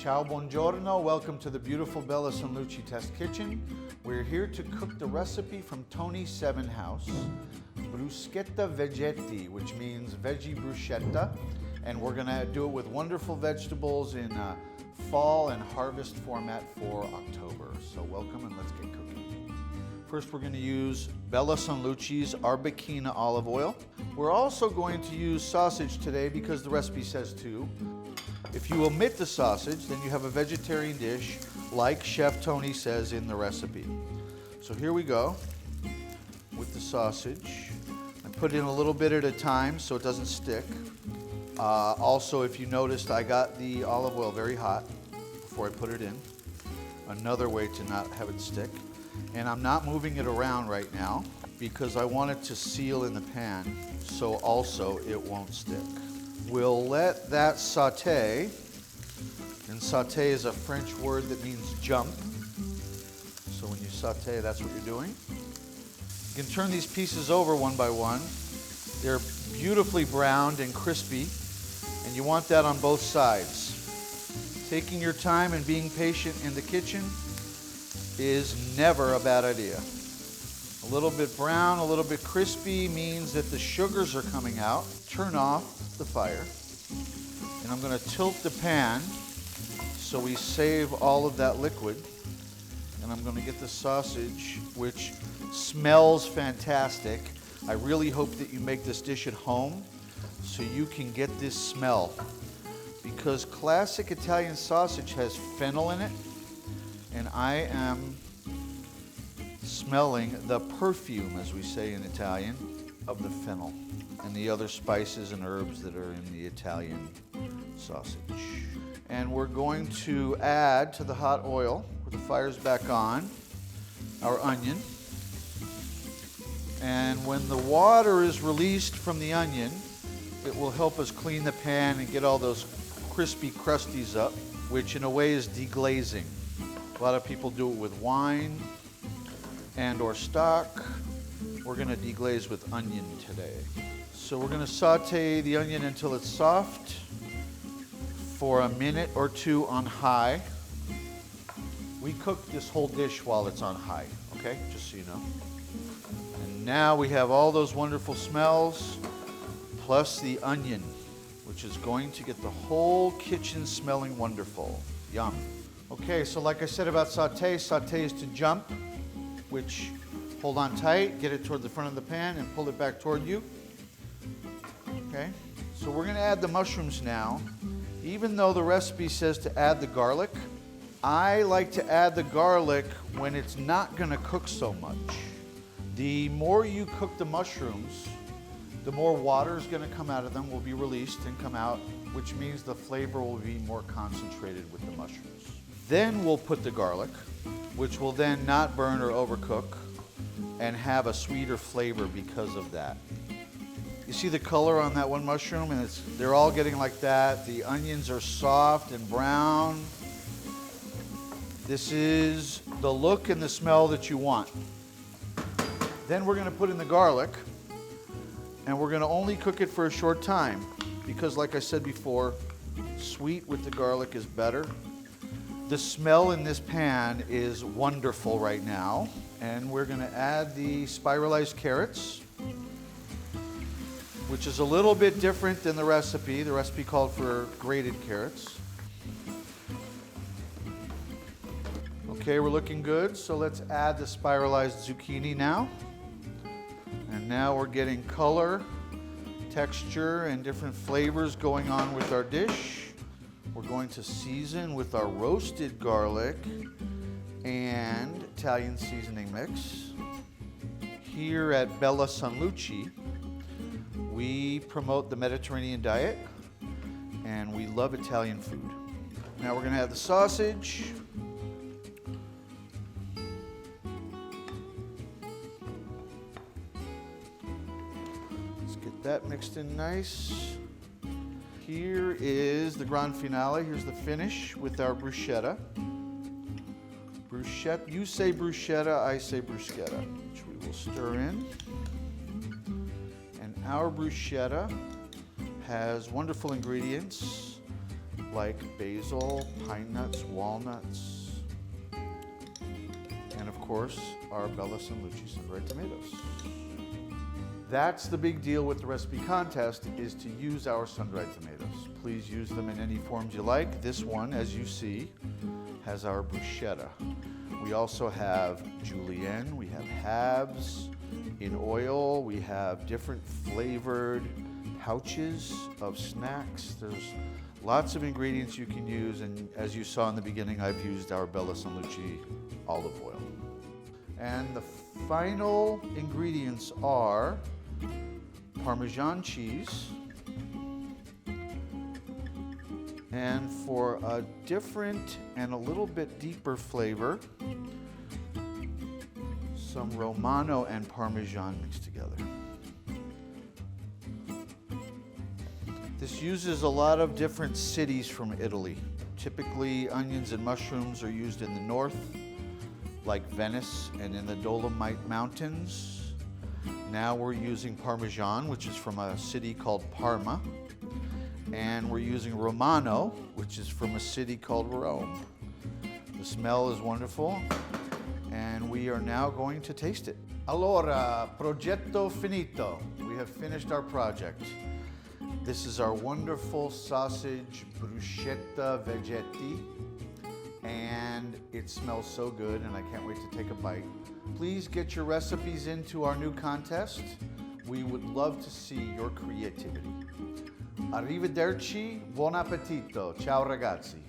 Ciao, buongiorno. Welcome to the beautiful Bella Sun Luci test kitchen. We're here to cook the recipe from Toni Sevenhouse, Bruschetta Vegetti, which means veggie bruschetta. And we're gonna do it with wonderful vegetables in fall and harvest format for October. So welcome and let's get cooking. First, we're gonna use Bella Sun Luci's Arbequina olive oil. We're also going to use sausage today because the recipe says to. If you omit the sausage, then you have a vegetarian dish like Chef Toni says in the recipe. So here we go with the sausage. I put in a little bit at a time so it doesn't stick. Also, if you noticed, I got the olive oil very hot before I put it in. Another way to not have it stick. And I'm not moving it around right now because I want it to seal in the pan so also it won't stick. We'll let that saute, and saute is a French word that means jump. So when you saute, that's what you're doing. You can turn these pieces over one by one. They're beautifully browned and crispy, and you want that on both sides. Taking your time and being patient in the kitchen is never a bad idea. A little bit brown, a little bit crispy means that the sugars are coming out. Turn off the fire, and I'm going to tilt the pan so we save all of that liquid. And I'm going to get the sausage, which smells fantastic. I really hope that you make this dish at home so you can get this smell, because classic Italian sausage has fennel in it, and I am smelling the perfume, as we say in Italian, of the fennel and the other spices and herbs that are in the Italian sausage. And we're going to add to the hot oil, with the fire's back on, our onion. And when the water is released from the onion, it will help us clean the pan and get all those crispy crusties up, which in a way is deglazing. A lot of people do it with wine and or stock. We're going to deglaze with onion today. So we're going to saute the onion until it's soft for a minute or two on high. We cook this whole dish while it's on high, okay? Just so you know. And now we have all those wonderful smells, plus the onion, which is going to get the whole kitchen smelling wonderful. Yum. Okay, so like I said about saute is to jump, which hold on tight, get it toward the front of the pan and pull it back toward you. Okay, so we're going to add the mushrooms now. Even though the recipe says to add the garlic, I like to add the garlic when it's not going to cook so much. The more you cook the mushrooms, the more water is going to come out of them, will be released and come out, which means the flavor will be more concentrated with the mushrooms. Then we'll put the garlic, which will then not burn or overcook and have a sweeter flavor because of that. You see the color on that one mushroom, and they're all getting like that. The onions are soft and brown. This is the look and the smell that you want. Then we're going to put in the garlic, and we're going to only cook it for a short time because, like I said before, sweet with the garlic is better. The smell in this pan is wonderful right now, and we're going to add the spiralized carrots, which is a little bit different than the recipe. The recipe called for grated carrots. Okay, we're looking good, so let's add the spiralized zucchini now. And now we're getting color, texture, and different flavors going on with our dish. We're going to season with our roasted garlic and Italian seasoning mix. Here at Bella Sun Luci, we promote the Mediterranean diet, and we love Italian food. Now we're going to add the sausage. Let's get that mixed in nice. Here is the grand finale. Here's the finish with our bruschetta. Bruschetta, you say bruschetta, I say bruschetta, which we will stir in. And our bruschetta has wonderful ingredients like basil, pine nuts, walnuts, and of course, our Bella Sun Luci sun-dried tomatoes. That's the big deal with the recipe contest, is to use our sun-dried tomatoes. Please use them in any forms you like. This one, as you see, has our bruschetta. We also have julienne, we have halves in oil, we have different flavored pouches of snacks. There's lots of ingredients you can use, and as you saw in the beginning, I've used our Bella Sun Luci olive oil. And the final ingredients are Parmesan cheese, and for a different and a little bit deeper flavor, some Romano and Parmesan mixed together. This uses a lot of different cities from Italy. Typically, onions and mushrooms are used in the north, like Venice and in the Dolomite Mountains. Now we're using Parmesan, which is from a city called Parma. And we're using Romano, which is from a city called Rome. The smell is wonderful, and we are now going to taste it. Allora, progetto finito. We have finished our project. This is our wonderful sausage Bruschetta Vegetti, and it smells so good, and I can't wait to take a bite. Please get your recipes into our new contest. We would love to see your creativity. Arrivederci, buon appetito. Ciao ragazzi.